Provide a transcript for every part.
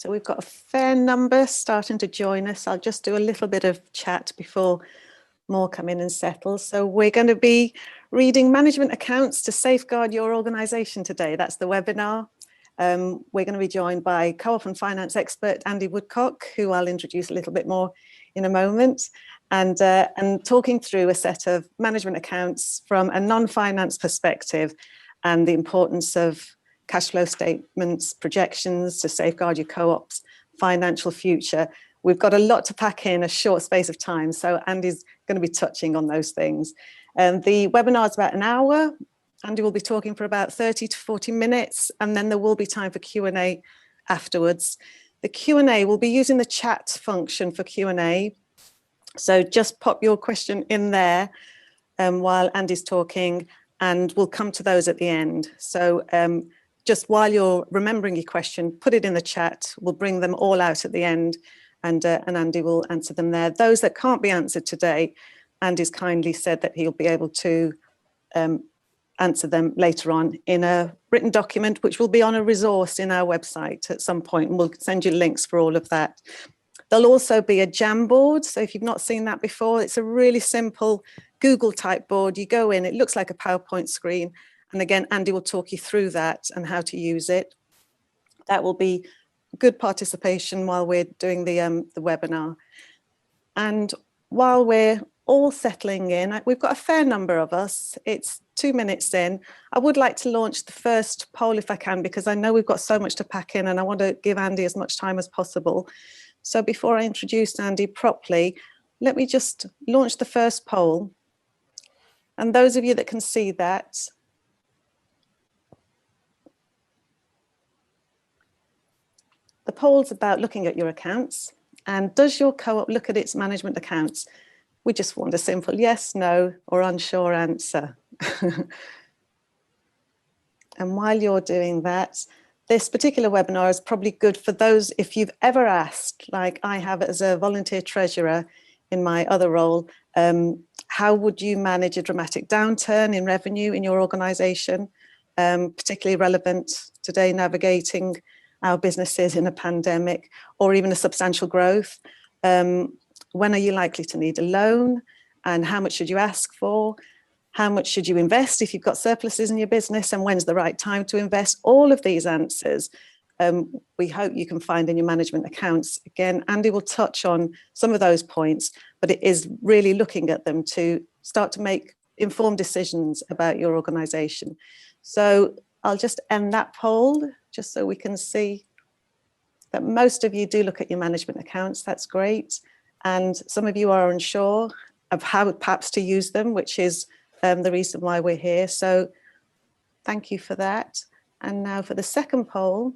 So we've got a fair number starting to join us. I'll just do a little bit of chat before more come in and settle. So we're going to be reading management accounts to safeguard your organisation today. That's the webinar. We're going to be joined by co-op and finance expert Andy Woodcock, who I'll introduce a little bit more in a moment, and talking through a set of management accounts from a non-finance perspective and the importance of cash flow statements, projections to safeguard your co-op's financial future. We've got a lot to pack in a short space of time, so Andy's going to be touching on those things. The webinar is about an hour. Andy will be talking for about 30 to 40 minutes, and then there will be time for Q&A afterwards. The Q&A, will be using the chat function for Q&A, so just pop your question in there while Andy's talking, and we'll come to those at the end. So just while you're remembering your question, put it in the chat. We'll bring them all out at the end, and Andy will answer them there. Those that can't be answered today, Andy's kindly said that he'll be able to answer them later on in a written document, which will be on a resource in our website at some point, and we'll send you links for all of that. There'll also be a Jamboard. So if you've not seen that before, it's a really simple Google type board. You go in, it looks like a PowerPoint screen. And again, Andy will talk you through that and how to use it. That will be good participation while we're doing the webinar. And while we're all settling in, we've got a fair number of us. It's 2 minutes in. I would like to launch the first poll if I can, because I know we've got so much to pack in and I want to give Andy as much time as possible. So before I introduce Andy properly, let me just launch the first poll. And those of you that can see that, the poll's about looking at your accounts, and does your co-op look at its management accounts? We just want a simple yes, no, or unsure answer. And while you're doing that, this particular webinar is probably good for those, if you've ever asked, like I have as a volunteer treasurer in my other role, how would you manage a dramatic downturn in revenue in your organisation, particularly relevant today, navigating our businesses in a pandemic, or even a substantial growth. When are you likely to need a loan, and how much should you ask for? How much should you invest if you've got surpluses in your business, and when's the right time to invest? All of these answers we hope you can find in your management accounts. Again, Andy will touch on some of those points, but it is really looking at them to start to make informed decisions about your organisation. So I'll just end that poll just so we can see that most of you do look at your management accounts. That's great. And some of you are unsure of how perhaps to use them, which is the reason why we're here. So thank you for that. And now for the second poll.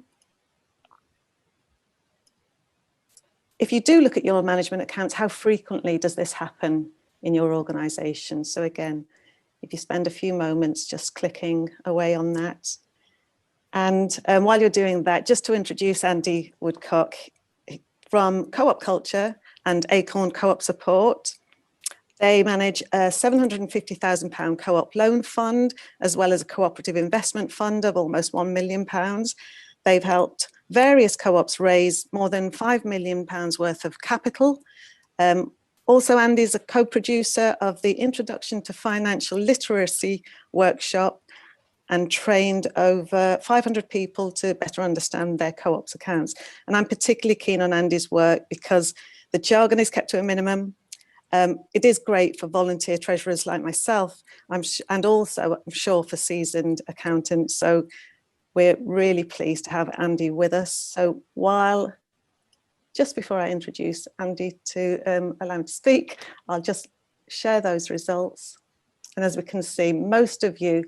If you do look at your management accounts, how frequently does this happen in your organisation? So again, if you spend a few moments just clicking away on that. And while you're doing that, just to introduce Andy Woodcock from Co-op Culture and Acorn Co-op Support. They manage a £750,000 co-op loan fund, as well as a cooperative investment fund of almost £1 million. They've helped various co-ops raise more than £5 million worth of capital. Also, Andy's a co-producer of the Introduction to Financial Literacy workshop and trained over 500 people to better understand their co-op's accounts. And I'm particularly keen on Andy's work because the jargon is kept to a minimum. It is great for volunteer treasurers like myself, and also I'm sure for seasoned accountants. So we're really pleased to have Andy with us. So just before I introduce Andy to allow him to speak, I'll just share those results. And as we can see, most of you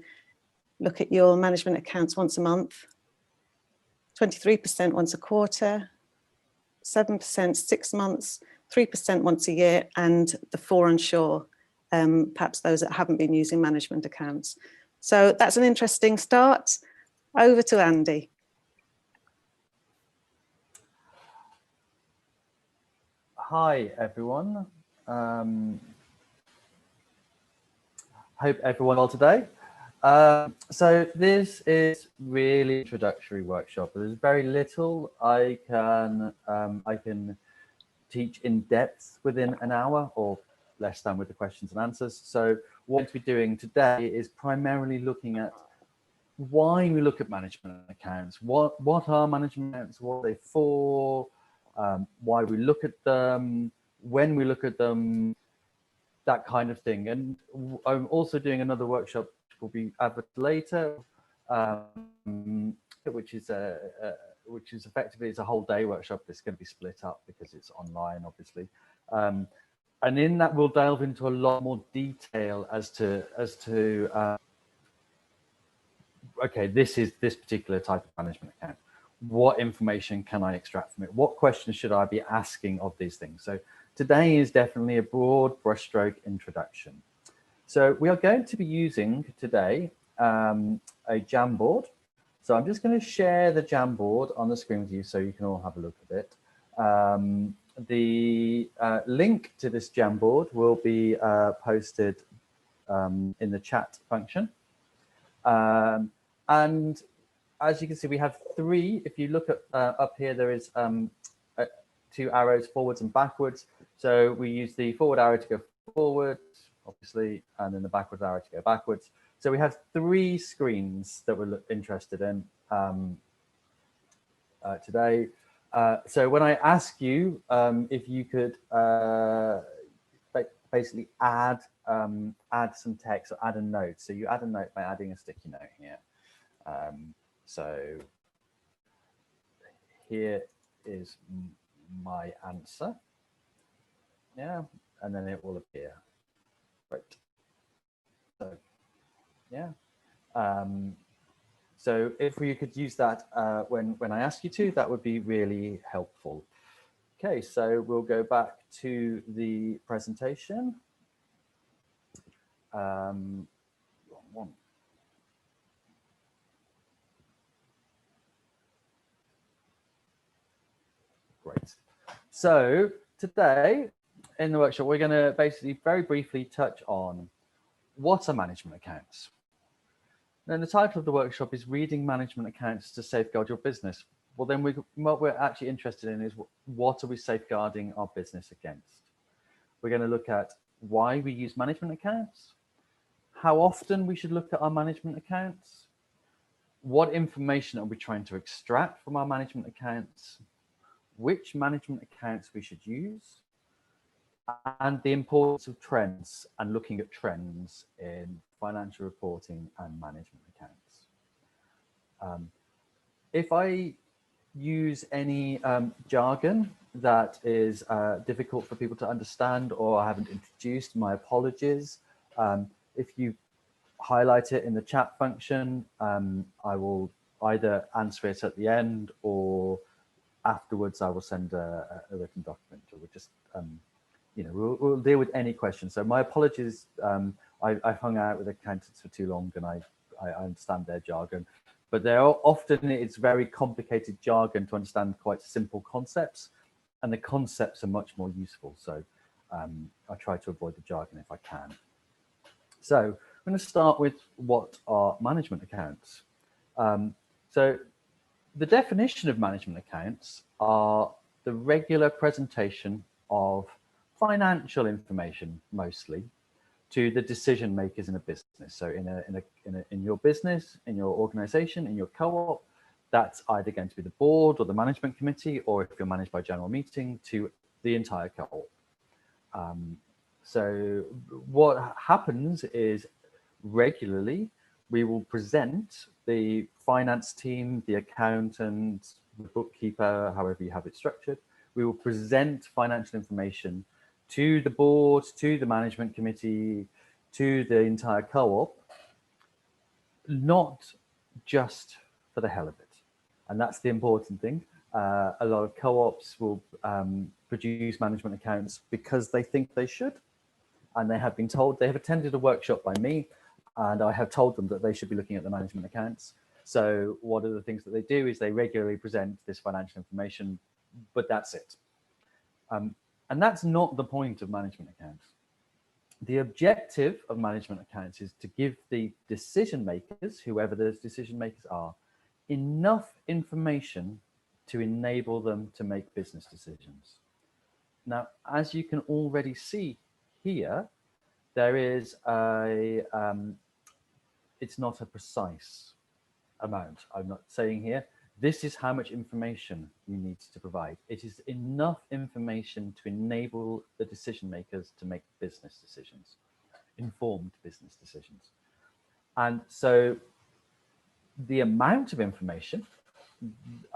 look at your management accounts once a month, 23% once a quarter, 7% 6 months, 3% once a year, and the 4 unsure, perhaps those that haven't been using management accounts. So that's an interesting start. Over to Andy. Hi, everyone. Hope everyone well today. So this is really introductory workshop. There's very little I can teach in depth within an hour or less than with the questions and answers. So what we're going to be doing today is primarily looking at why we look at management accounts, what are management accounts, what are they for, why we look at them, when we look at them, that kind of thing. And I'm also doing another workshop which will be advertised later, which is effectively, it's a whole day workshop. It's going to be split up because it's online, obviously. And in that, we'll delve into a lot more detail as to okay, this is this particular type of management account. What information can I extract from it? What questions should I be asking of these things? So today is definitely a broad brushstroke introduction. So we are going to be using today a Jamboard. So I'm just going to share the Jamboard on the screen with you so you can all have a look at it. The link to this Jamboard will be posted in the chat function. And as you can see, we have three. If you look at up here, there is 2 arrows forwards and backwards. So we use the forward arrow to go forward, obviously, and then the backwards arrow to go backwards. So we have 3 screens that we're interested in today. So when I ask you if you could basically add some text or add a note. So you add a note by adding a sticky note here. So here is my answer. Yeah, and then it will appear. Right. So yeah. So if you could use that when I ask you to, that would be really helpful. Okay, so we'll go back to the presentation. Wrong one. Great. So today in the workshop, we're going to basically very briefly touch on what are management accounts. Then the title of the workshop is Reading Management Accounts to Safeguard Your Business. Well, then what we're actually interested in is what are we safeguarding our business against? We're going to look at why we use management accounts, how often we should look at our management accounts, what information are we trying to extract from our management accounts, which management accounts we should use, and the importance of trends and looking at trends in financial reporting and management accounts. If I use any jargon that is difficult for people to understand or I haven't introduced, my apologies. If you highlight it in the chat function, I will either answer it at the end or afterwards I will send a written document, or we'll just you know, we'll deal with any questions. So my apologies. I've hung out with accountants for too long, and I understand their jargon, but there are often it's very complicated jargon to understand quite simple concepts, and the concepts are much more useful. So I try to avoid the jargon if I can. So I'm going to start with what are management accounts. So the definition of management accounts are the regular presentation of financial information, mostly, to the decision makers in a business. So in your business, in your organization, in your co-op, that's either going to be the board or the management committee, or if you're managed by general meeting, to the entire co-op. So what happens is regularly we will present the finance team, the accountant, the bookkeeper, however you have it structured. We will present financial information to the board, to the management committee, to the entire co-op, not just for the hell of it. And that's the important thing. A lot of co-ops will produce management accounts because they think they should. And they have been told, they have attended a workshop by me, and I have told them that they should be looking at the management accounts. So one of the things that they do is they regularly present this financial information, but that's it. And that's not the point of management accounts. The objective of management accounts is to give the decision makers, whoever those decision makers are, enough information to enable them to make business decisions. Now, as you can already see here, there is it's not a precise amount. I'm not saying here, this is how much information you need to provide. It is enough information to enable the decision makers to make business decisions, informed business decisions. And so the amount of information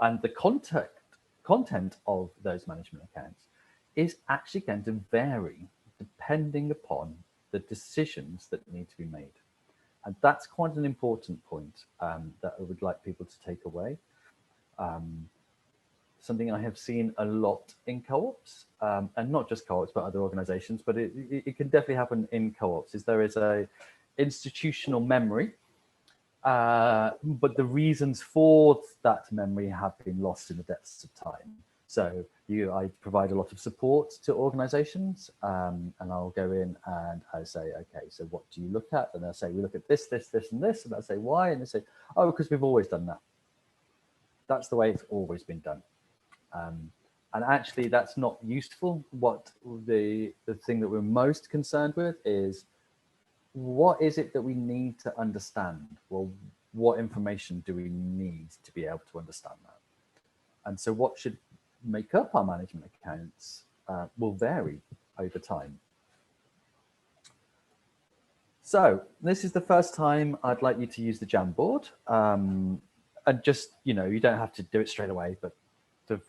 and the content of those management accounts is actually going to vary depending upon the decisions that need to be made. And that's quite an important point that I would like people to take away. Something I have seen a lot in co-ops, and not just co-ops, but other organizations, but it can definitely happen in co-ops, is there is a institutional memory, but the reasons for that memory have been lost in the depths of time. So I provide a lot of support to organizations, and I'll go in and I say, okay, so what do you look at? And they'll say, we look at this, this, this, and this. And I say, why? And they say, oh, because we've always done that. That's the way it's always been done. And actually, that's not useful. What the thing that we're most concerned with is, what is it that we need to understand? Well, what information do we need to be able to understand that? And so what should make up our management accounts will vary over time. So this is the first time I'd like you to use the Jamboard. And just, you don't have to do it straight away, but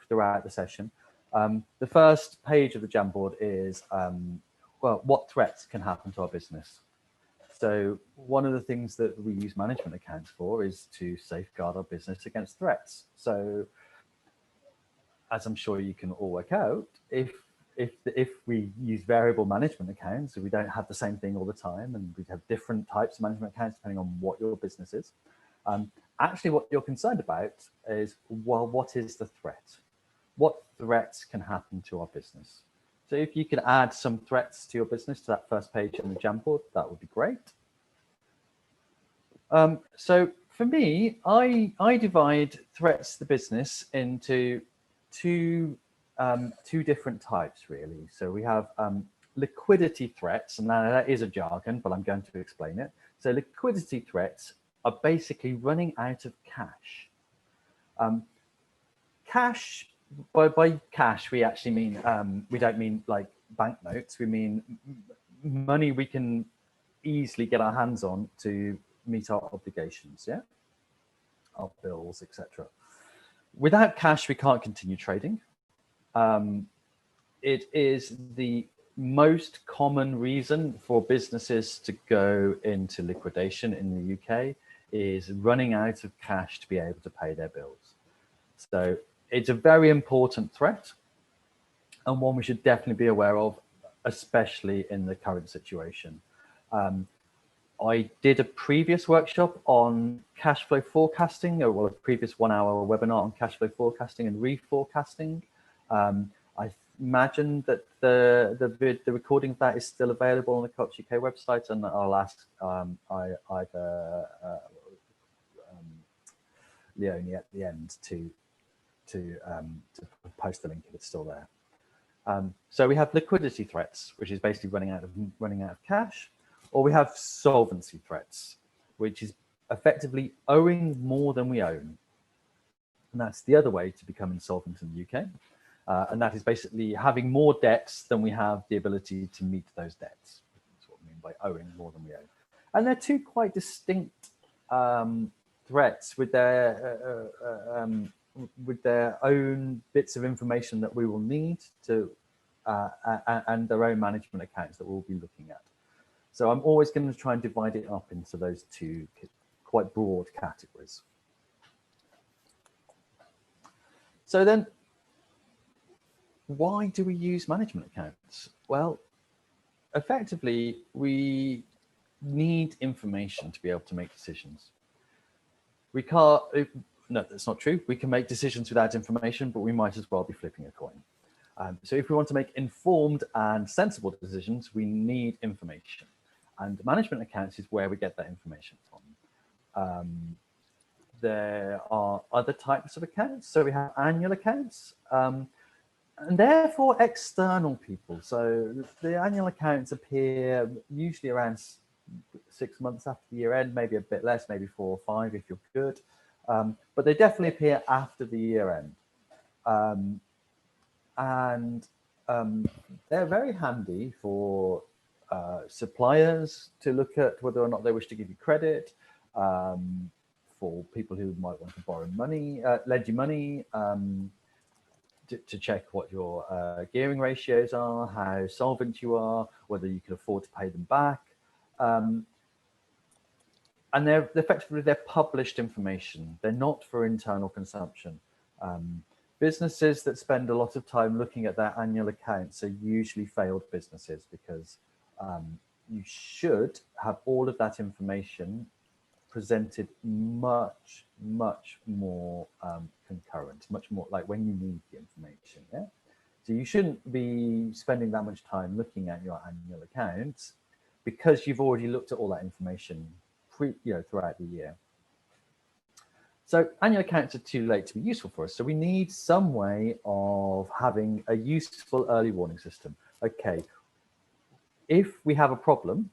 throughout the session. The first page of the Jamboard is, well, what threats can happen to our business? So one of the things that we use management accounts for is to safeguard our business against threats. So as I'm sure you can all work out, if we use variable management accounts, if we don't have the same thing all the time, and we have different types of management accounts depending on what your business is, actually what you're concerned about is, well, what is the threat? What threats can happen to our business? So if you can add some threats to your business to that first page in the Jamboard, that would be great. So for me, I divide threats to the business into two different types, really. So we have liquidity threats, and that is a jargon, but I'm going to explain it. So liquidity threats are basically running out of cash. Cash, by cash, we actually mean, we don't mean like banknotes, we mean money we can easily get our hands on to meet our obligations, yeah? Our bills, etc. Without cash, we can't continue trading. It is the most common reason for businesses to go into liquidation in the UK is running out of cash to be able to pay their bills. So it's a very important threat, and one we should definitely be aware of, especially in the current situation. I did a previous workshop on cash flow forecasting, or well, a previous 1-hour webinar on cash flow forecasting and reforecasting. I imagine that the recording of that is still available on the Co-ops UK website, and I'll ask either Leonie at the end to post the link if it's still there. So we have liquidity threats, which is basically running out of cash, or we have solvency threats, which is effectively owing more than we own. And that's the other way to become insolvent in the UK. And that is basically having more debts than we have the ability to meet those debts. That's what I mean by owing more than we own. And they're two quite distinct threats with their own bits of information that we will need to, and their own management accounts that we'll be looking at. So I'm always going to try and divide it up into those two quite broad categories. So then, why do we use management accounts? Well, effectively, we need information to be able to make decisions. We can't, no, that's not true. We can make decisions without information, but we might as well be flipping a coin. So if we want to make informed and sensible decisions, we need information. And management accounts is where we get that information from. There are other types of accounts. So we have annual accounts, and therefore external people. So the annual accounts appear usually around 6 months after the year end, maybe a bit less, maybe 4 or 5 if you're good. But they definitely appear after the year end. They're very handy for suppliers to look at whether or not they wish to give you credit, for people who might want to borrow money, lend you money, to check what your gearing ratios are, how solvent you are, whether you can afford to pay them back. And they're effectively, they're published information. They're not for internal consumption. Businesses that spend a lot of time looking at their annual accounts are usually failed businesses, because you should have all of that information presented much more concurrent, much more like when you need the information. Yeah. So you shouldn't be spending that much time looking at your annual accounts, because you've already looked at all that information throughout the year. So annual accounts are too late to be useful for us. So we need some way of having a useful early warning system. Okay, if we have a problem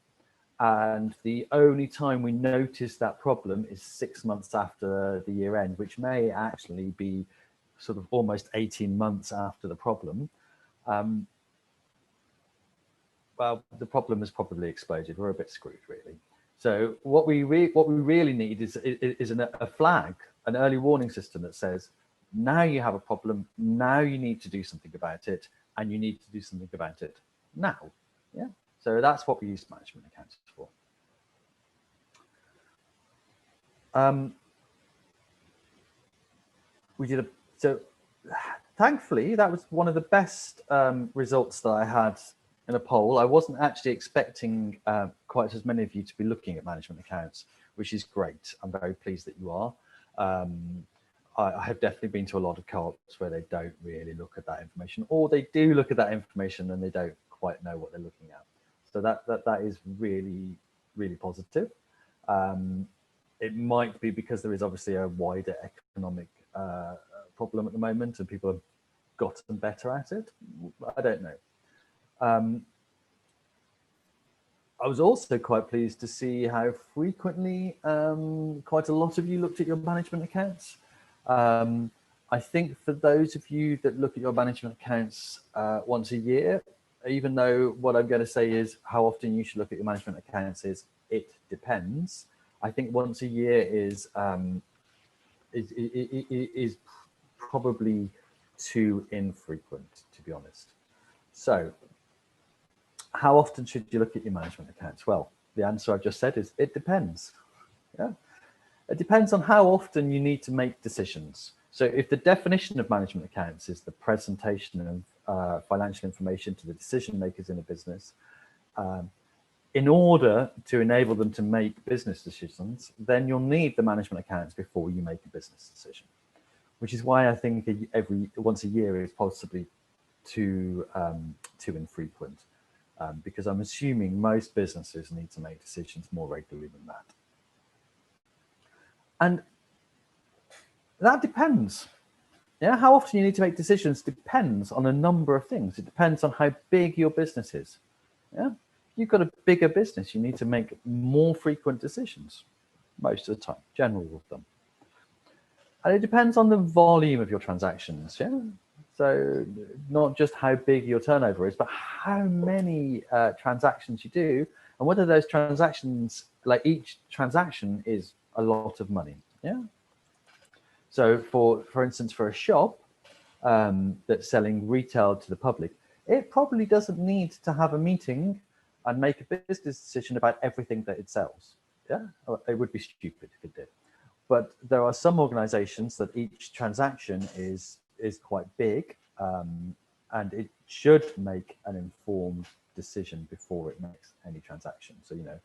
and the only time we notice that problem is 6 months after the year end, which may actually be sort of almost 18 months after the problem, well, the problem has probably exploded. We're a bit screwed, really. So what we really need is a flag, an early warning system that says, now you have a problem, now you need to do something about it, and you need to do something about it now. Yeah. So that's what we use management accounts for. So thankfully, that was one of the best results that I had in a poll. I wasn't actually expecting quite as many of you to be looking at management accounts, which is great. I'm very pleased that you are. I have definitely been to a lot of co-ops where they don't really look at that information, or they do look at that information and they don't quite know what they're looking at. So that is really, really positive. It might be because there is obviously a wider economic problem at the moment and people have gotten better at it. I don't know. I was also quite pleased to see how frequently quite a lot of you looked at your management accounts. I think for those of you that look at your management accounts once a year, even though what I'm going to say is how often you should look at your management accounts is it depends. I think once a year is probably too infrequent, to be honest. So how often should you look at your management accounts? Well, the answer I've just said is it depends. Yeah, it depends on how often you need to make decisions. So if the definition of management accounts is the presentation of financial information to the decision makers in a business, in order to enable them to make business decisions, then you'll need the management accounts before you make a business decision, which is why I think once a year is possibly too infrequent, because I'm assuming most businesses need to make decisions more regularly than that. And that depends. Yeah, how often you need to make decisions depends on a number of things. It depends on how big your business is. Yeah. You've got a bigger business, you need to make more frequent decisions most of the time, general of them. And it depends on the volume of your transactions. Yeah. So not just how big your turnover is, but how many transactions you do, and whether those transactions, like each transaction is a lot of money. Yeah. So for instance, for a shop that's selling retail to the public, it probably doesn't need to have a meeting and make a business decision about everything that it sells. Yeah, it would be stupid if it did. But there are some organizations that each transaction is quite big, and it should make an informed decision before it makes any transaction. So, you know,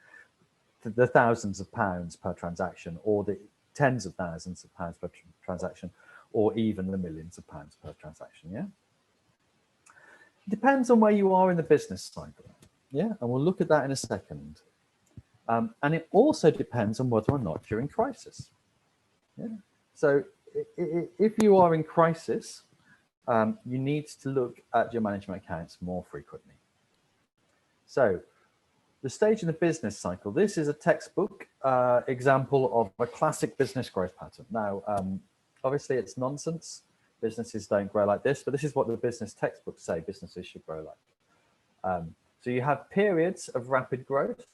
the thousands of pounds per transaction, or the tens of thousands of pounds per transaction, or even the millions of pounds per transaction. Yeah. Depends on where you are in the business cycle. Yeah, and we'll look at that in a second. And it also depends on whether or not you're in crisis. Yeah. So if you are in crisis, you need to look at your management accounts more frequently. So the stage in the business cycle, this is a textbook example of a classic business growth pattern. Now, obviously it's nonsense. Businesses don't grow like this, but this is what the business textbooks say businesses should grow like. So you have periods of rapid growth,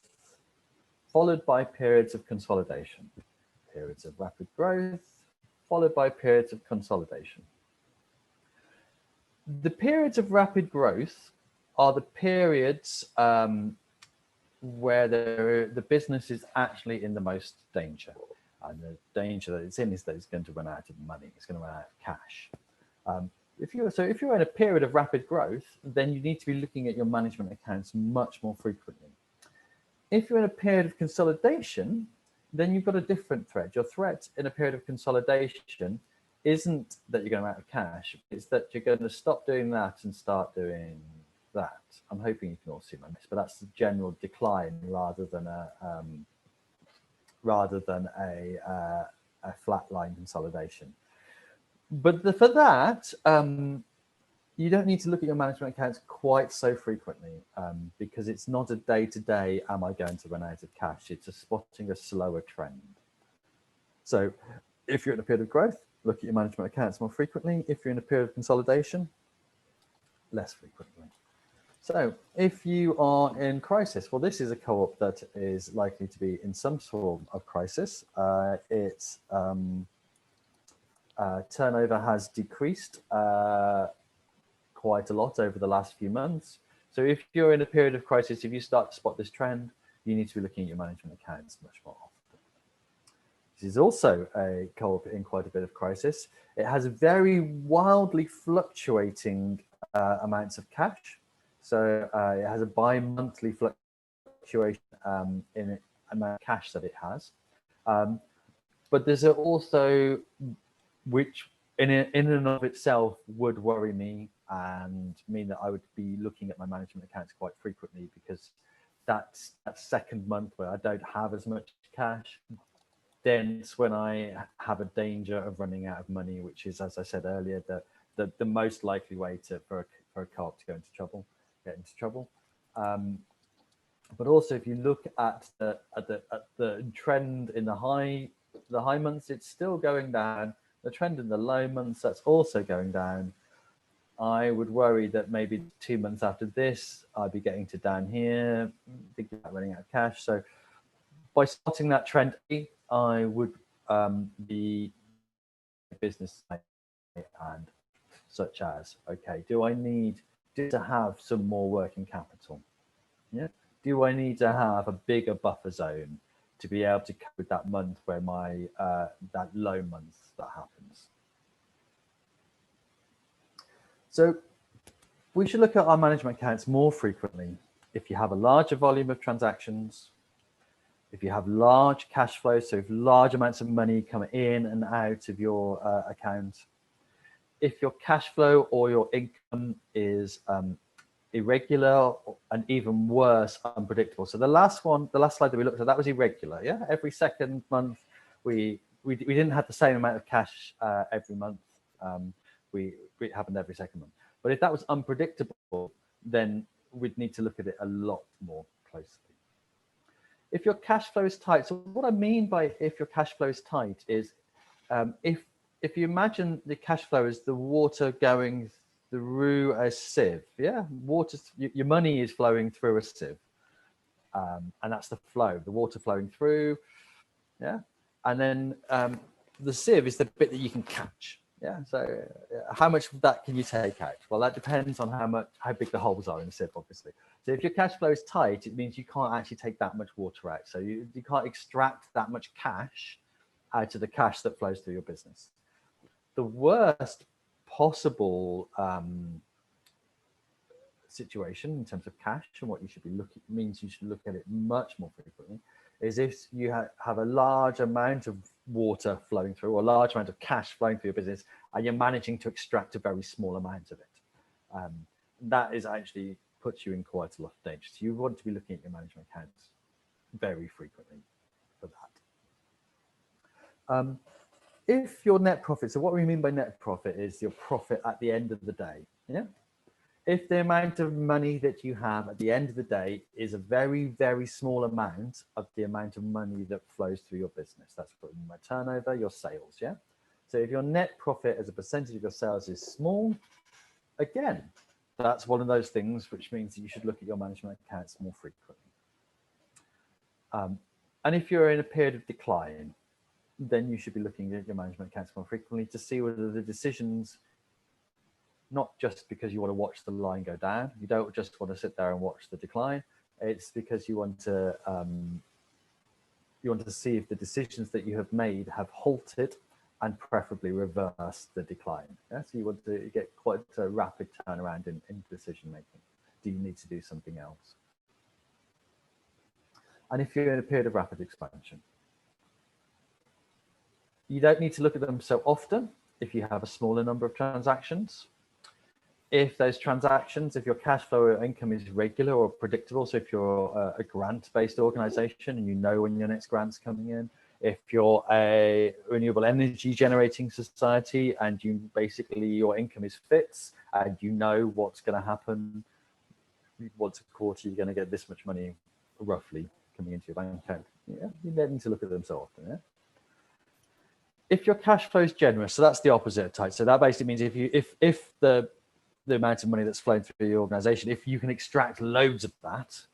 followed by periods of consolidation. Periods of rapid growth, followed by periods of consolidation. The periods of rapid growth are the periods where the business is actually in the most danger. And the danger that it's in is that it's going to run out of money, it's going to run out of cash. If you're in a period of rapid growth, then you need to be looking at your management accounts much more frequently. If you're in a period of consolidation, then you've got a different threat. Your threat in a period of consolidation isn't that you're going to run out of cash, it's that you're going to stop doing that and start doing that. I'm hoping you can all see my mess, but that's the general decline rather than a flat line consolidation. But for that, you don't need to look at your management accounts quite so frequently because it's not a day-to-day, am I going to run out of cash? It's spotting a slower trend. So if you're in a period of growth, look at your management accounts more frequently. If you're in a period of consolidation, less frequently. So if you are in crisis, well, this is a co-op that is likely to be in some form of crisis. Its turnover has decreased quite a lot over the last few months. So if you're in a period of crisis, if you start to spot this trend, you need to be looking at your management accounts much more often. This is also a co-op in quite a bit of crisis. It has very wildly fluctuating amounts of cash. So it has a bi-monthly fluctuation in the amount of cash that it has. But there's also, which in and of itself would worry me and mean that I would be looking at my management accounts quite frequently, because that's that second month where I don't have as much cash. Then it's when I have a danger of running out of money, which is, as I said earlier, the most likely way for a co-op to get into trouble. But also, if you look at the trend in the high months, it's still going down. The trend in the low months, that's also going down. I would worry that maybe 2 months after this, I'd be getting to down here, thinking about running out of cash. So by spotting that trend, I would be business and such as, okay, do I need to have some more working capital? Yeah. Do I need to have a bigger buffer zone to be able to cope with that month where my that low month that happens? So we should look at our management accounts more frequently if you have a larger volume of transactions, if you have large cash flows, so if large amounts of money come in and out of your account, if your cash flow or your income is irregular and even worse, unpredictable. So the last slide that we looked at, that was irregular. Yeah, every second month we didn't have the same amount of cash every month. It happened every second month. But if that was unpredictable, then we'd need to look at it a lot more closely. If your cash flow is tight, so what I mean by if your cash flow is tight is if you imagine the cash flow as the water going through a sieve, yeah, your money is flowing through a sieve, and that's the flow, the water flowing through, yeah, and then the sieve is the bit that you can catch, yeah. So how much of that can you take out? Well, that depends on how big the holes are in the sieve, obviously. So if your cash flow is tight, it means you can't actually take that much water out. So you can't extract that much cash out of the cash that flows through your business. The worst possible situation in terms of cash, and what you should be looking, means you should look at it much more frequently, is if you have a large amount of water flowing through, or a large amount of cash flowing through your business, and you're managing to extract a very small amount of it. that is actually puts you in quite a lot of danger. So you want to be looking at your management accounts very frequently for that. If your net profit, so what we mean by net profit is your profit at the end of the day. Yeah. If the amount of money that you have at the end of the day is a very, very small amount of the amount of money that flows through your business, that's what we mean by turnover, your sales. Yeah. So if your net profit as a percentage of your sales is small, again, that's one of those things which means that you should look at your management accounts more frequently. And if you're in a period of decline, then you should be looking at your management accounts more frequently to see whether the decisions, not just because you want to watch the line go down, you don't just want to sit there and watch the decline, it's because you want to see if the decisions that you have made have halted and preferably reverse the decline. Yeah? So you want to get quite a rapid turnaround in decision making. Do you need to do something else? And if you're in a period of rapid expansion, you don't need to look at them so often if you have a smaller number of transactions. If those transactions, if your cash flow or income is regular or predictable, so if you're a grant-based organization and you know when your next grant's coming in, if you're a renewable energy generating society and you basically your income is fixed and you know what's going to happen once a quarter, you're going to get this much money roughly coming into your bank account. Yeah, you don't need to look at them so often. Yeah. If your cash flow is generous, so that's the opposite of tight. So that basically means if the amount of money that's flowing through your organization, if you can extract loads of that's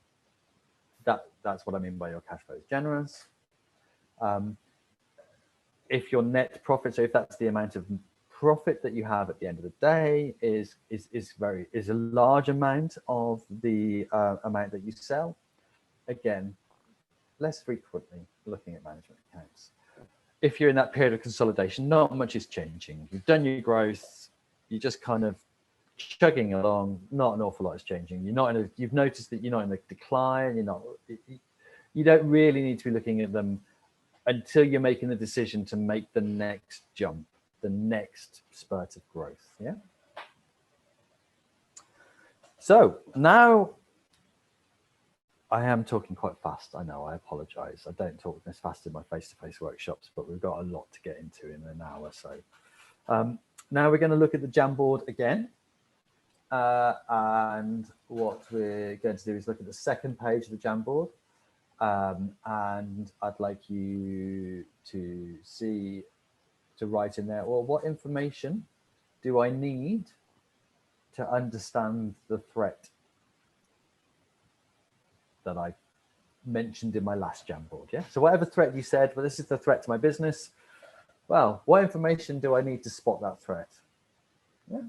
what I mean by your cash flow is generous. If your net profit, so if that's the amount of profit that you have at the end of the day is a large amount of the amount that you sell, again, less frequently looking at management accounts. If you're in that period of consolidation, not much is changing. You've done your growth, you're just kind of chugging along, not an awful lot is changing. You've noticed that you're not in a decline, you don't really need to be looking at them until you're making the decision to make the next jump, the next spurt of growth. Yeah. So now I am talking quite fast. I know, I apologize. I don't talk this fast in my face-to-face workshops, but we've got a lot to get into in an hour or so. Now we're going to look at the Jamboard again. And what we're going to do is look at the second page of the Jamboard. And I'd like you to write in there, well, what information do I need to understand the threat that I mentioned in my last Jamboard? Yeah. So whatever threat you said, well, this is the threat to my business. Well, what information do I need to spot that threat? Yeah.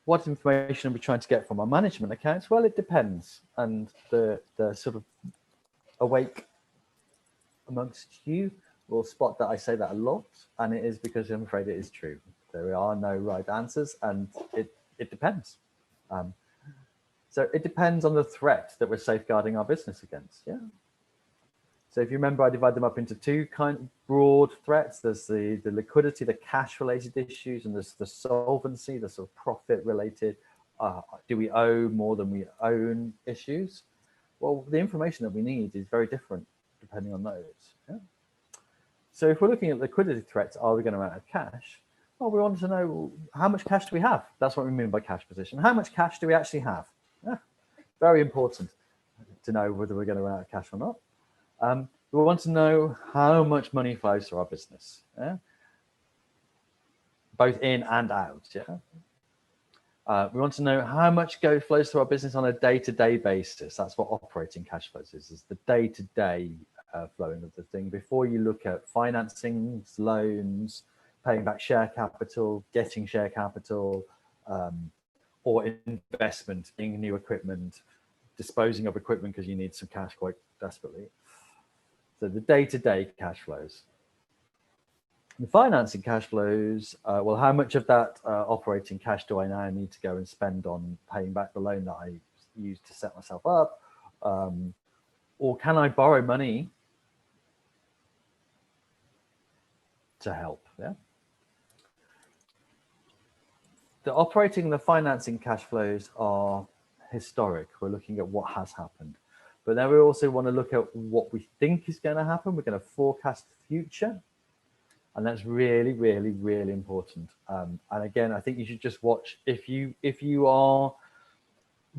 What information are we trying to get from our management accounts? Well, it depends. And the sort of awake amongst you will spot that I say that a lot. And it is because I'm afraid it is true. There are no right answers and it depends. So it depends on the threat that we're safeguarding our business against. Yeah. So if you remember, I divide them up into two kind of broad threats. There's the liquidity, the cash related issues, and there's the solvency, the sort of profit related, do we owe more than we own issues? Well, the information that we need is very different depending on those. Yeah? So if we're looking at liquidity threats, are we going to run out of cash? Well, we want to know how much cash do we have? That's what we mean by cash position. How much cash do we actually have? Yeah, very important to know whether we're going to run out of cash or not. We want to know how much money flows through our business, yeah? Both in and out. Yeah. We want to know how much flows through our business on a day-to-day basis. That's what operating cash flows is the day-to-day flowing of the thing. Before you look at financing, loans, paying back share capital, getting share capital, or investment in new equipment, disposing of equipment because you need some cash quite desperately. So the day-to-day cash flows. The financing cash flows, well, how much of that operating cash do I now need to go and spend on paying back the loan that I used to set myself up? Or can I borrow money to help? Yeah. the operating and the financing cash flows are historic. We're looking at what has happened. But then we also want to look at what we think is going to happen. We're going to forecast the future. And that's really, really, really important. And again, I think you should just watch, if you are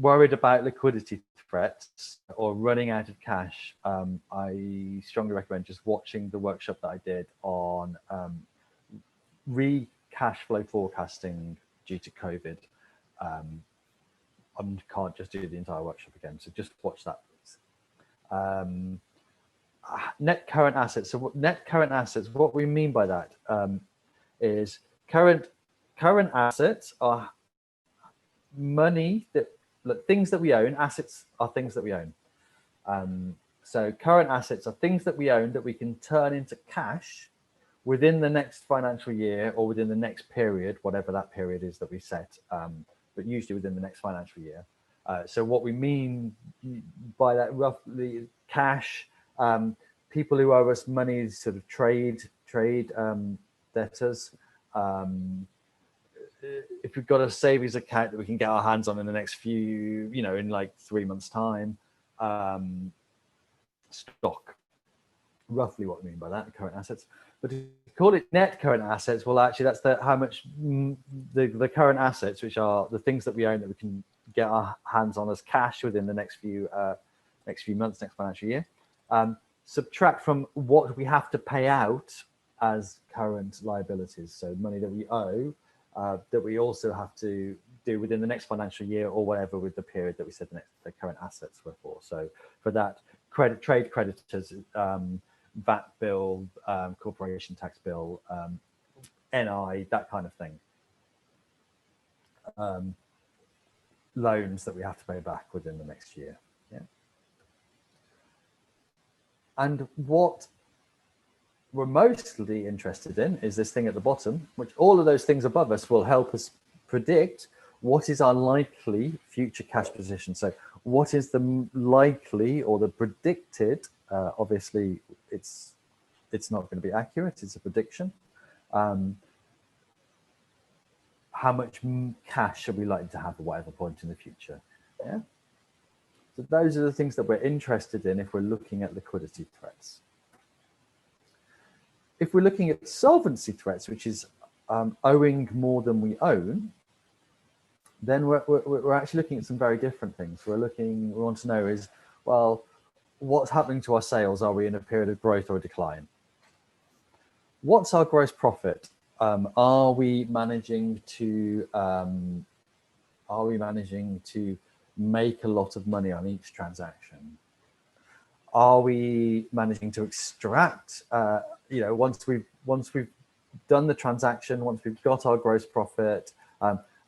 worried about liquidity threats or running out of cash, I strongly recommend just watching the workshop that I did on cash flow forecasting due to COVID. I can't just do the entire workshop again, so just watch that, please. Net current assets. So net current assets, what we mean by that is current assets are money that, things that we own. Assets are things that we own. So current assets are things that we own that we can turn into cash within the next financial year or within the next period, whatever that period is that we set, but usually within the next financial year. So what we mean by that, roughly, cash, people who owe us money, sort of trade debtors. If we've got a savings account that we can get our hands on in the next few, in like 3 months' time, stock, roughly what we mean by that, current assets. But to call it net current assets, well, actually, that's how much the current assets, which are the things that we own that we can get our hands on as cash within the next few months, next financial year. Subtract from what we have to pay out as current liabilities, so money that we owe, that we also have to do within the next financial year or whatever with the period that we said the current assets were for. So for that, trade creditors, VAT bill, corporation tax bill, NI, that kind of thing. Loans that we have to pay back within the next year. Yeah. And what we're mostly interested in is this thing at the bottom, which all of those things above us will help us predict what is our likely future cash position. So what is the likely or the predicted, obviously it's not going to be accurate, it's a prediction. How much cash are we likely to have at whatever point in the future? Yeah. So those are the things that we're interested in if we're looking at liquidity threats. If we're looking at solvency threats, which is owing more than we own, then we're actually looking at some very different things. We want to know is, well, what's happening to our sales? Are we in a period of growth or decline? What's our gross profit? Are we managing to make a lot of money on each transaction? Are we managing to extract, once we've done the transaction, once we've got our gross profit,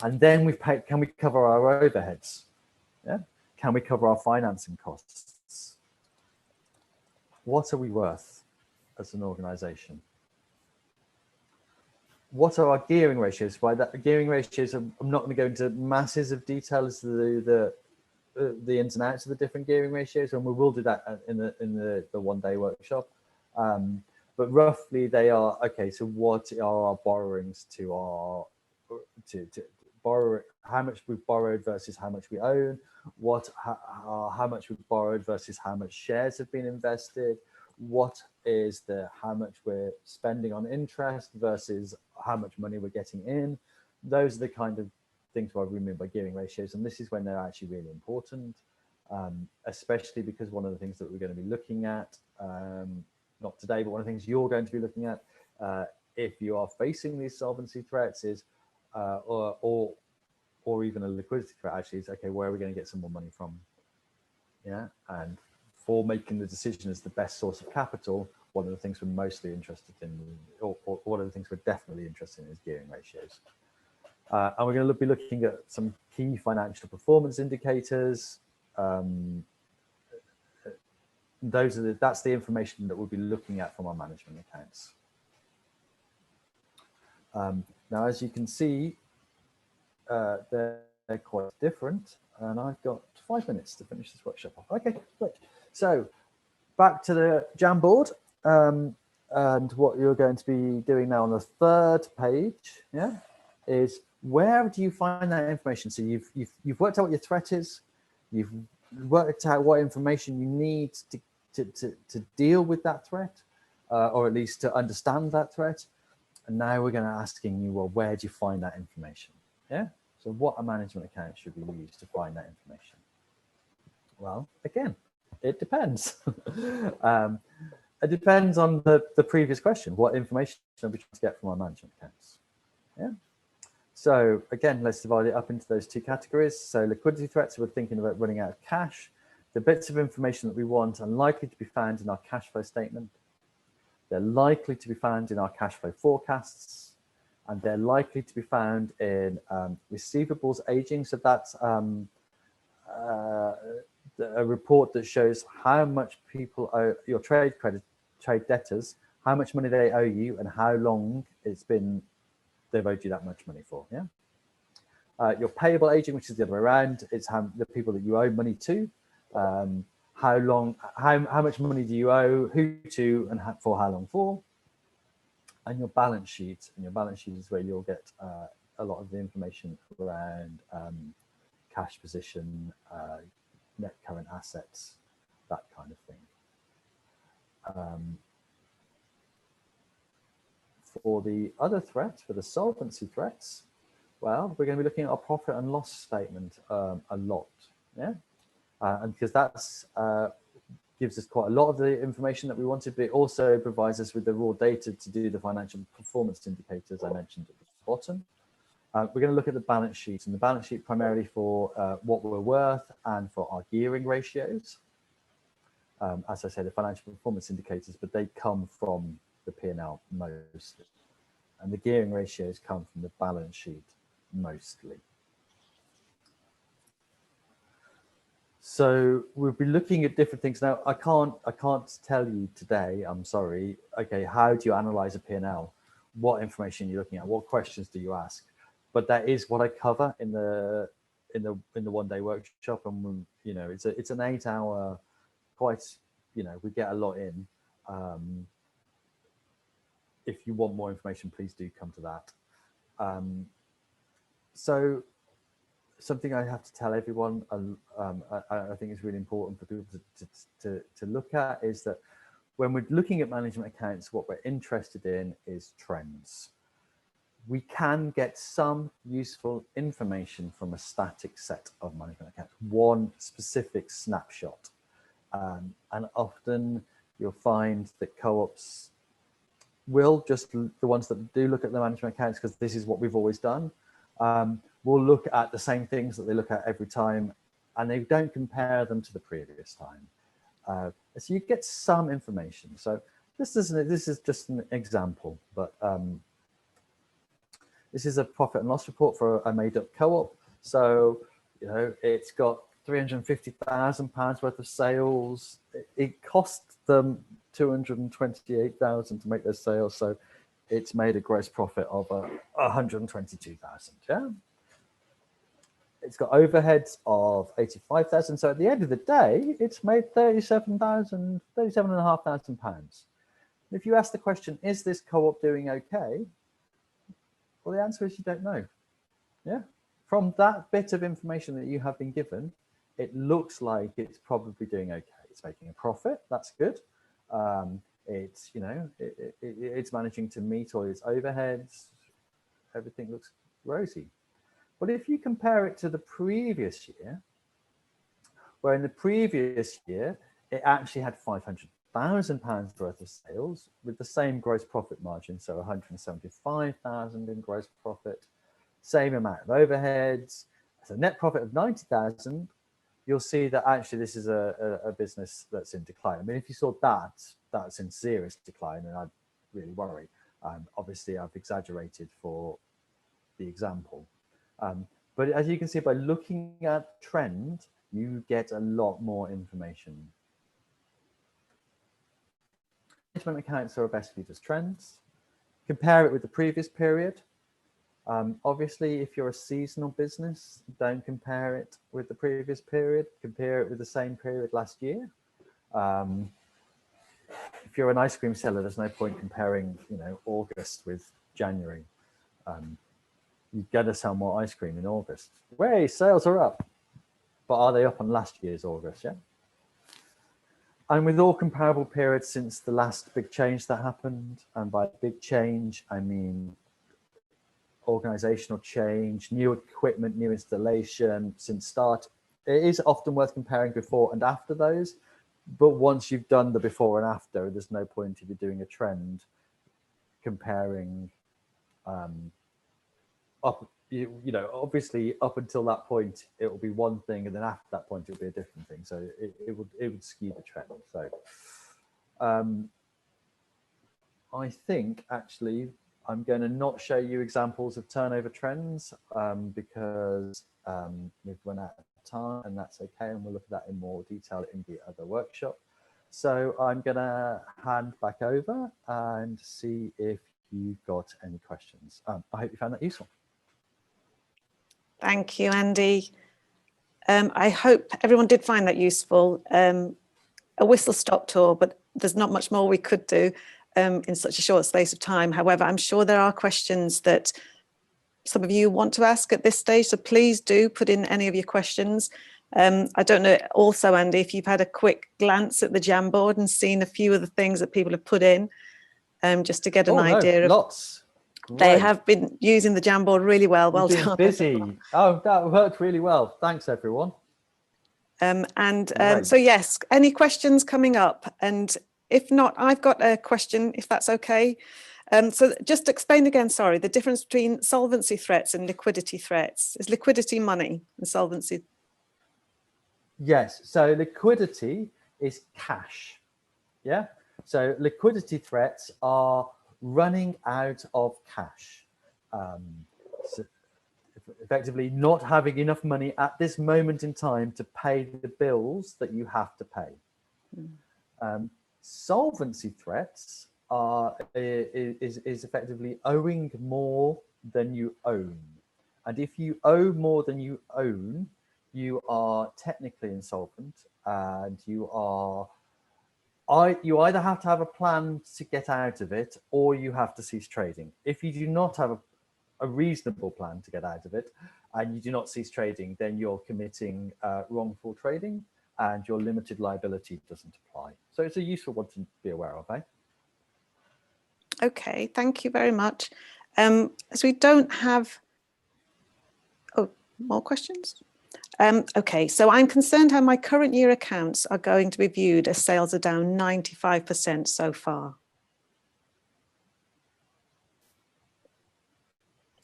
and then we've paid, can we cover our overheads? Yeah. Can we cover our financing costs? What are we worth as an organization? What are our gearing ratios? By that, gearing ratios, I'm not going to go into masses of detail as to the ins and outs of the different gearing ratios, and we will do that in the one-day workshop. But roughly they are, okay, so what are our borrowings to borrow, how much we've borrowed versus how much we own, how much we've borrowed versus how much shares have been invested, what is how much we're spending on interest versus how much money we're getting in. Those are the kind of things what we mean by gearing ratios, and this is when they're actually really important, especially because one of the things that we're going to be looking at, not today, but one of the things you're going to be looking at if you are facing these solvency threats is, or even a liquidity threat actually, is, okay, where are we going to get some more money from? Yeah, and for making the decision as the best source of capital, one of the things we're mostly interested in, or one of the things we're definitely interested in, is gearing ratios. And we're going to be looking at some key financial performance indicators. That's the information that we'll be looking at from our management accounts. Now, as you can see, they're quite different, and I've got 5 minutes to finish this workshop off. Okay, great. So back to the Jamboard, and what you're going to be doing now on the third page, yeah, is where do you find that information? So you've worked out what your threat is, you've worked out what information you need to deal with that threat, or at least to understand that threat. And now we're going to asking you, well, where do you find that information? Yeah. So what a management account should we use to find that information? Well, again, it depends. It depends on the previous question. What information are we trying to get from our management accounts? Yeah. So again, let's divide it up into those two categories. So liquidity threats, we're thinking about running out of cash. The bits of information that we want are likely to be found in our cash flow statement. They're likely to be found in our cash flow forecasts, and they're likely to be found in receivables aging. So that's a report that shows how much people owe your trade debtors, how much money they owe you, and how long it's been they've owed you that much money for. Yeah. Your payable aging, which is the other way around, it's the people that you owe money to. How much money do you owe, who to, and for how long for. And your balance sheet, is where you'll get a lot of the information around cash position, net current assets, that kind of thing. For the other threats, for the solvency threats, well, we're going to be looking at our profit and loss statement a lot, yeah, and because that's gives us quite a lot of the information that we wanted, but it also provides us with the raw data to do the financial performance indicators I mentioned at the bottom. We're going to look at the balance sheet, and the balance sheet primarily for what we're worth and for our gearing ratios. As I said, the financial performance indicators, but they come from the P&L mostly, and the gearing ratios come from the balance sheet mostly. So we'll be looking at different things. Now, I can't tell you today, I'm sorry, okay, how do you analyze a P&L? What information are you looking at? What questions do you ask? But that is what I cover in the one-day workshop, and you know, it's an 8-hour, quite, you know, we get a lot in. If you want more information, please do come to that. So something I have to tell everyone, I think is really important for people to look at, is that when we're looking at management accounts, what we're interested in is trends. We can get some useful information from a static set of management accounts, one specific snapshot. And often you'll find that co-ops will, just the ones that do look at the management accounts, because this is what we've always done, will look at the same things that they look at every time, and they don't compare them to the previous time. So you get some information. So this is just an example, but this is a profit and loss report for a made-up co-op. So, you know, it's got £350,000 worth of sales. It cost them £228,000 to make those sales. So it's made a gross profit of 122,000. Yeah. It's got overheads of 85,000. So at the end of the day, it's made £37,500. If you ask the question, is this co-op doing okay? Well, the answer is you don't know. Yeah. From that bit of information that you have been given, it looks like it's probably doing okay. It's making a profit. That's good. It's, you know, it's managing to meet all its overheads. Everything looks rosy. But if you compare it to the previous year, where in the previous year, it actually had £500,000 worth of sales with the same gross profit margin, so 175,000 in gross profit, same amount of overheads, so net profit of 90,000, you'll see that actually this is a business that's in decline. I mean, if you saw that's in serious decline, and I'd really worry. Obviously, I've exaggerated for the example. But as you can see, by looking at trend, you get a lot more information. Management accounts are best viewed as trends. Compare it with the previous period. Obviously, if you're a seasonal business, don't compare it with the previous period. Compare it with the same period last year. If you're an ice cream seller, there's no point comparing, you know, August with January. you're going to sell more ice cream in August. Way, sales are up. But are they up on last year's August? Yeah. And with all comparable periods since the last big change that happened, and by big change, I mean organizational change, new equipment, new installation since start, it is often worth comparing before and after those. But once you've done the before and after, there's no point if you're doing a trend comparing up, you know, obviously up until that point, it will be one thing, and then after that point, it will be a different thing. So it would skew the trend. So I think actually I'm going to not show you examples of turnover trends because we've run out of time, and that's okay. And we'll look at that in more detail in the other workshop. So I'm going to hand back over and see if you've got any questions. I hope you found that useful. Thank you, Andy. I hope everyone did find that useful. A whistle-stop tour, but there's not much more we could do in such a short space of time. However, I'm sure there are questions that some of you want to ask at this stage, so please do put in any of your questions. I don't know also, Andy, if you've had a quick glance at the Jamboard and seen a few of the things that people have put in, just to get an idea of. Lots. They have been using the Jamboard really well. Well done. Busy. Oh, that worked really well. Thanks, everyone. So yes, any questions coming up? And if not, I've got a question, if that's okay. So just explain again, sorry, the difference between solvency threats and liquidity threats. Is liquidity money and solvency? Yes, so liquidity is cash. Yeah, so liquidity threats are running out of cash. So effectively not having enough money at this moment in time to pay the bills that you have to pay. Solvency threats is effectively owing more than you own. And if you owe more than you own, you are technically insolvent, and you either have to have a plan to get out of it, or you have to cease trading. If you do not have a reasonable plan to get out of it, and you do not cease trading, then you're committing wrongful trading, and your limited liability doesn't apply. So it's a useful one to be aware of, eh? Okay, thank you very much. So we don't have, more questions? Okay, so I'm concerned how my current year accounts are going to be viewed as sales are down 95% so far.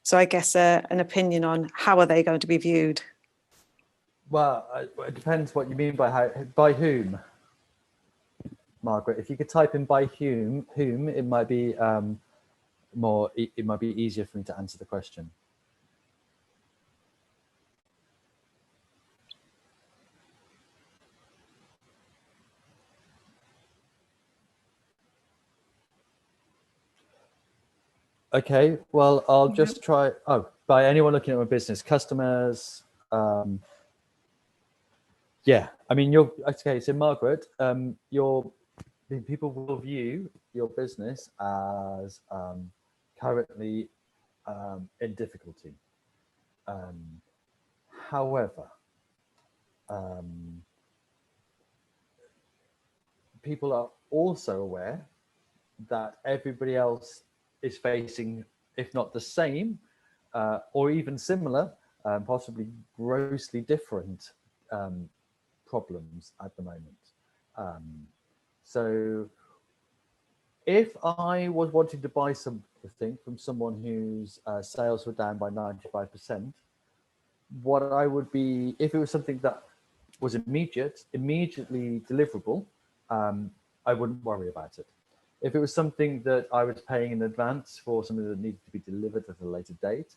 So I guess an opinion on how are they going to be viewed? Well, it depends what you mean by whom, Margaret. If you could type in by whom, it might be it might be easier for me to answer the question. Okay, well, I'll just try. Oh, by anyone looking at my business, customers. Yeah, I mean, you're okay. So, Margaret, people will view your business as currently in difficulty. However, people are also aware that everybody else is facing, if not the same, or even similar, possibly grossly different problems at the moment. So if I was wanting to buy something from someone whose sales were down by 95%, what I would be, if it was something that was immediately deliverable, I wouldn't worry about it. If it was something that I was paying in advance for something that needed to be delivered at a later date,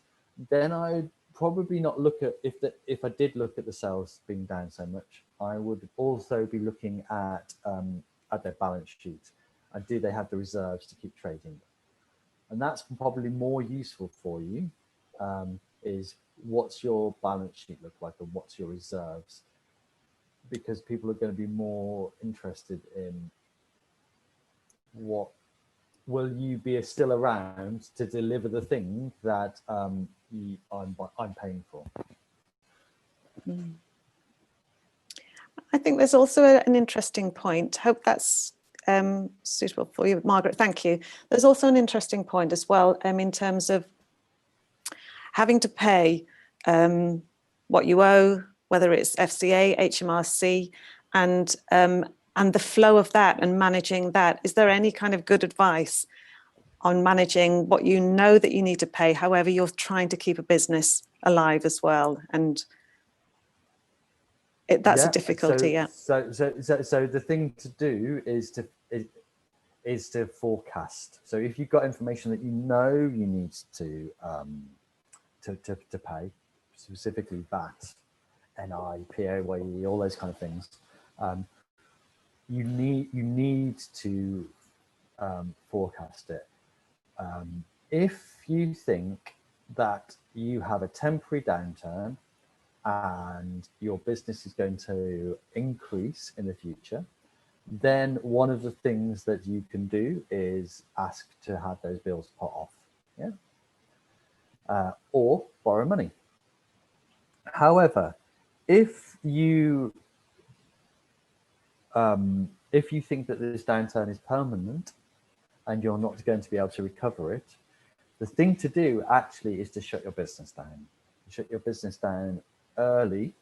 then I'd probably not look at, if I did look at the sales being down so much, I would also be looking at their balance sheet, and do they have the reserves to keep trading? And that's probably more useful for you, is what's your balance sheet look like, and what's your reserves? Because people are going to be more interested in what will you be still around to deliver the thing that I'm paying for? I think there's also an interesting point. Hope that's suitable for you, Margaret. Thank you. There's also an interesting point as well in terms of having to pay what you owe, whether it's FCA, HMRC, and the flow of that and managing that. Is there any kind of good advice on managing what you know that you need to pay, however you're trying to keep a business alive as well? And that's a difficulty. So the thing to do is to forecast. So if you've got information that you know you need to pay, specifically VAT, NI, PAYE, all those kind of things, you need to forecast it. If you think that you have a temporary downturn and your business is going to increase in the future, then one of the things that you can do is ask to have those bills put off, or borrow money. However, if you think that this downturn is permanent and you're not going to be able to recover it, the thing to do actually is to shut your business down. Shut your business down early,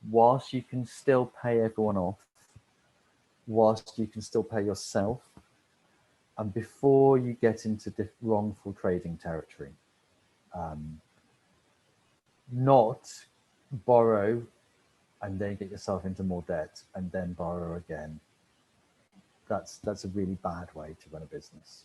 whilst you can still pay everyone off, whilst you can still pay yourself, and before you get into wrongful trading territory. Not borrow and then get yourself into more debt and then borrow again. That's a really bad way to run a business.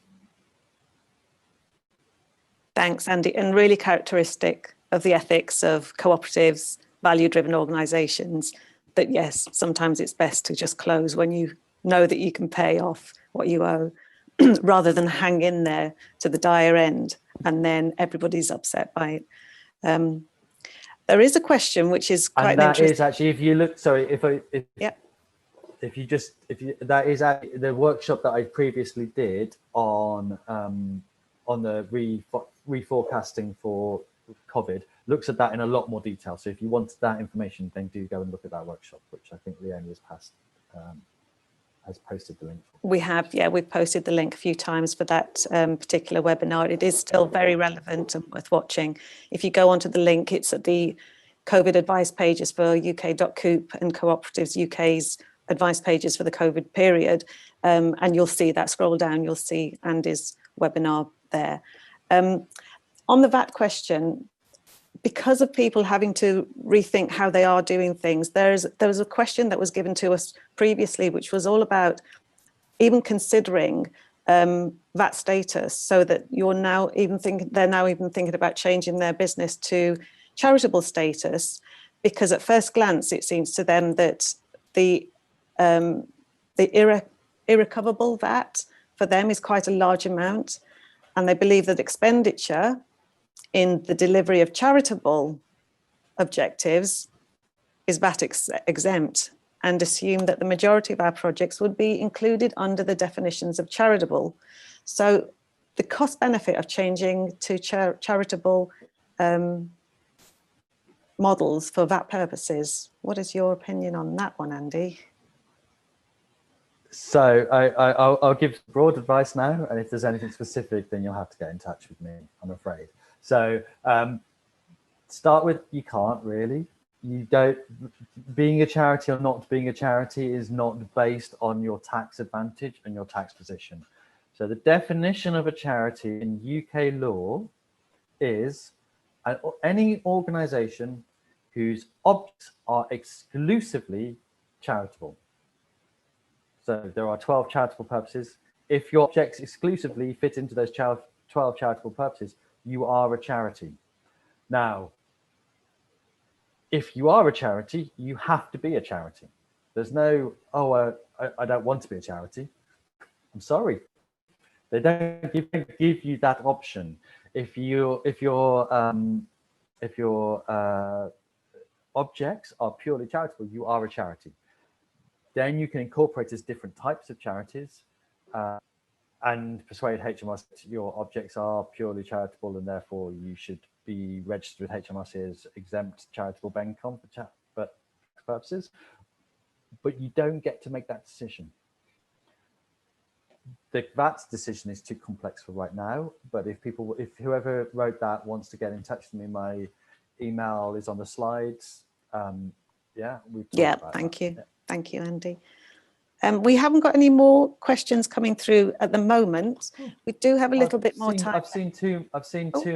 Thanks, Andy. And really characteristic of the ethics of cooperatives, value-driven organisations, that yes, sometimes it's best to just close when you know that you can pay off what you owe, rather than hang in there to the dire end and then everybody's upset by it. There is a question which is quite and that interesting. is actually, if you look, sorry, that is actually the workshop that I previously did on the reforecasting for COVID, looks at that in a lot more detail. So if you want that information, then do go and look at that workshop, which I think Leonie has posted the link for. We have, yeah, we've posted the link a few times for that particular webinar. It is still very relevant and worth watching. If you go onto the link, it's at the COVID advice pages for UK.coop and Co-operatives UK's advice pages for the COVID period. And you'll see that, scroll down, you'll see Andy's webinar there. On the VAT question, because of people having to rethink how they are doing things, there was a question that was given to us previously, which was all about even considering VAT status, so that they're now even thinking about changing their business to charitable status, because at first glance it seems to them that the irrecoverable VAT for them is quite a large amount, and they believe that expenditure in the delivery of charitable objectives is VAT exempt, and assume that the majority of our projects would be included under the definitions of charitable. So the cost benefit of changing to charitable models for VAT purposes, what is your opinion on that one, Andy? So I'll give broad advice now, and if there's anything specific, then you'll have to get in touch with me, I'm afraid. So start with, you can't really. You don't, being a charity or not being a charity is not based on your tax advantage and your tax position. So the definition of a charity in UK law is any organisation whose objects are exclusively charitable. So there are 12 charitable purposes. If your objects exclusively fit into those 12 charitable purposes, you are a charity. Now, if you are a charity, you have to be a charity. There's no, I don't want to be a charity. I'm sorry. They don't give you that option. If your objects are purely charitable, you are a charity. Then you can incorporate as different types of charities, and persuade HMRC that your objects are purely charitable and therefore you should be registered with HMRC as exempt charitable BENCOM for purposes, but you don't get to make that decision. That decision is too complex for right now, but if whoever wrote that wants to get in touch with me, my email is on the slides. Yeah, thank you. Yeah. Thank you, Andy. We haven't got any more questions coming through at the moment. We do have a little bit more time. I've seen two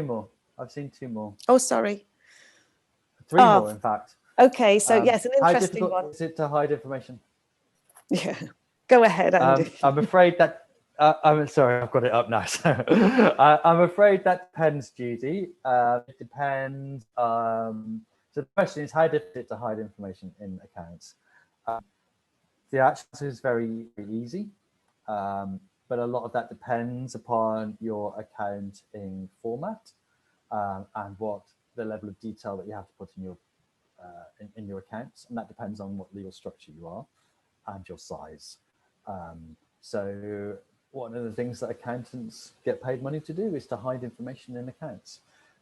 more. Oh, sorry. Three more, in fact. Okay, so yes, an interesting how difficult one. is it to hide information? Yeah, go ahead, Andy. I'm afraid that, I'm sorry, I've got it up now. So I'm afraid that depends, Judy. It depends. So the question is, how difficult is it to hide information in accounts? The answer is very, very easy, but a lot of that depends upon your accounting format and what the level of detail that you have to put in your accounts, and that depends on what legal structure you are and your size. So one of the things that accountants get paid money to do is to hide information in accounts.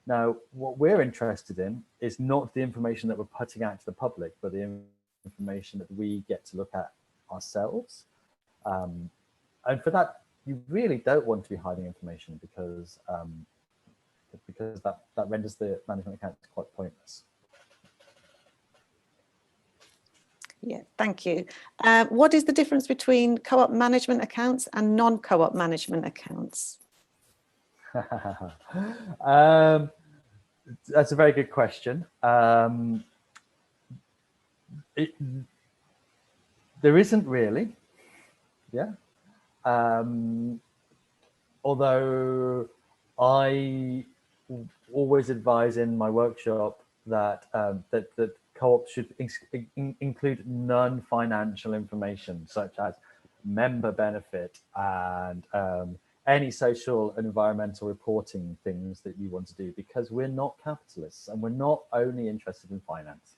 Now, what we're interested in is not the information that we're putting out to the public, but the information that we get to look at ourselves. And for that, you really don't want to be hiding information because that renders the management account quite pointless. Yeah, thank you. What is the difference between co-op management accounts and non-co-op management accounts? That's a very good question. There isn't really, yeah. Although I always advise in my workshop that that co-ops should include non-financial information, such as member benefit and any social and environmental reporting things that you want to do, because we're not capitalists and we're not only interested in finance.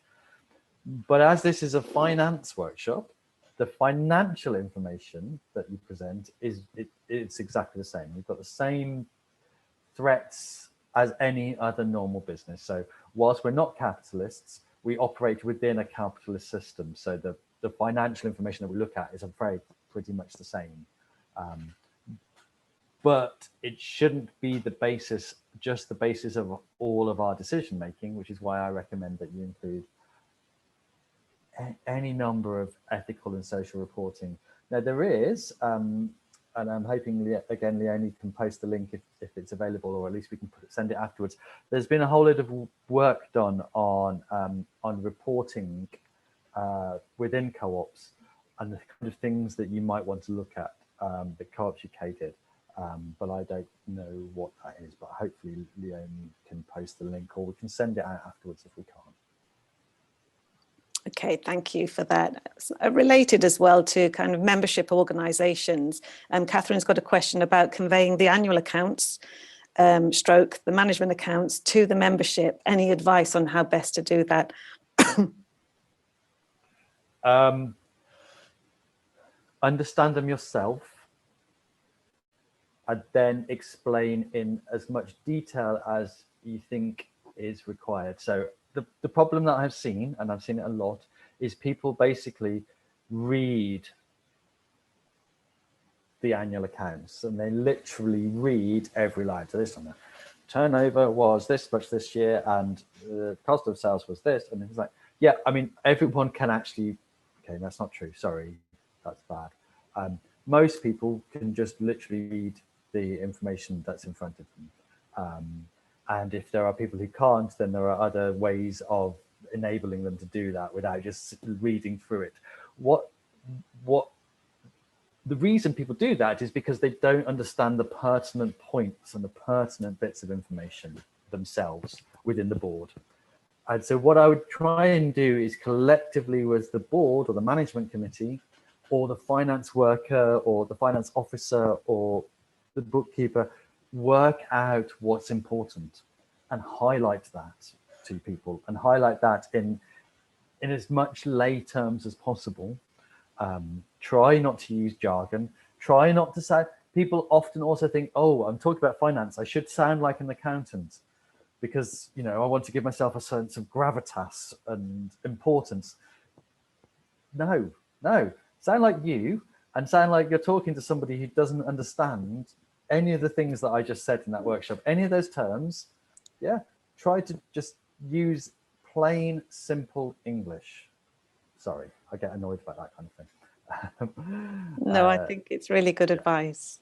But as this is a finance workshop, the financial information that you present it's exactly the same. You've got the same threats as any other normal business. So whilst we're not capitalists, we operate within a capitalist system. So the financial information that we look at is, I'm afraid, pretty much the same. But it shouldn't be the basis, just the basis of all of our decision making, which is why I recommend that you include any number of ethical and social reporting. Now there is, and I'm hoping again Leonie can post the link if it's available, or at least we can send it afterwards. There's been a whole lot of work done on reporting within co-ops and the kind of things that you might want to look at that Co-ops UK did. But I don't know what that is, but hopefully Leonie can post the link, or we can send it out afterwards if we can't. Okay, thank you for that. Related as well to kind of membership organisations, Catherine's got a question about conveying the annual accounts, stroke the management accounts to the membership. Any advice on how best to do that? Understand them yourself, and then explain in as much detail as you think is required. So the problem that I've seen, and I've seen it a lot, is people basically read the annual accounts and they literally read every line. So this one, the turnover was this much this year and the cost of sales was this. And it's like, yeah, I mean, everyone can actually, okay, that's not true. Sorry, that's bad. Most people can just literally read the information that's in front of them. And if there are people who can't, then there are other ways of enabling them to do that without just reading through it. The reason people do that is because they don't understand the pertinent points and the pertinent bits of information themselves within the board. And so what I would try and do is collectively with the board or the management committee or the finance worker or the finance officer or the bookkeeper, work out what's important and highlight that to people, and highlight that in as much lay terms as possible. Try not to use jargon. Try not to say, People often also think, oh, I'm talking about finance, I should sound like an accountant because, you know, I want to give myself a sense of gravitas and importance. No, no, sound like you, and sound like you're talking to somebody who doesn't understand any of the things that I just said in that workshop, any of those terms. Yeah, try to just use plain, simple English. Sorry, I get annoyed about that kind of thing. No, I think it's really good advice.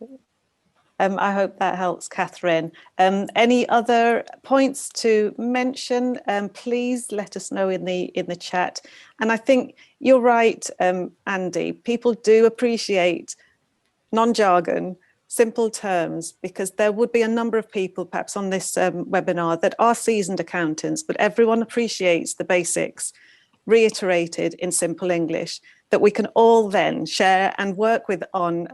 I hope that helps, Catherine. Any other points to mention? Please let us know in the chat. And I think you're right, Andy. People do appreciate non-jargon, simple terms, because there would be a number of people perhaps on this webinar that are seasoned accountants, but everyone appreciates the basics reiterated in simple English that we can all then share and work with on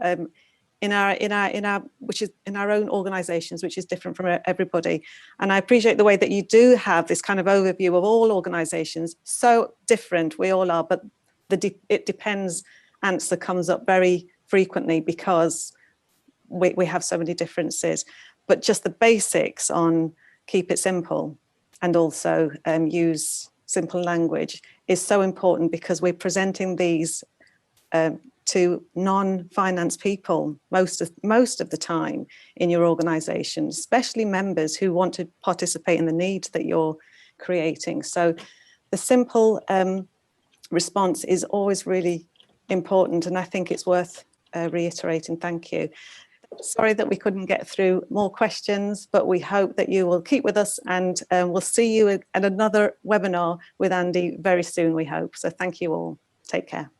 in our own organizations, which is different from everybody. And I appreciate the way that you do have this kind of overview of all organizations. So different we all are, but it depends answer comes up very frequently because we have so many differences. But just the basics on keep it simple and also use simple language is so important, because we're presenting these to non-finance people most of the time in your organization, especially members who want to participate in the needs that you're creating. So the simple response is always really important, and I think it's worth reiterating. Thank you. Sorry that we couldn't get through more questions, but we hope that you will keep with us, and we'll see you at another webinar with Andy very soon, we hope. So thank you all. Take care.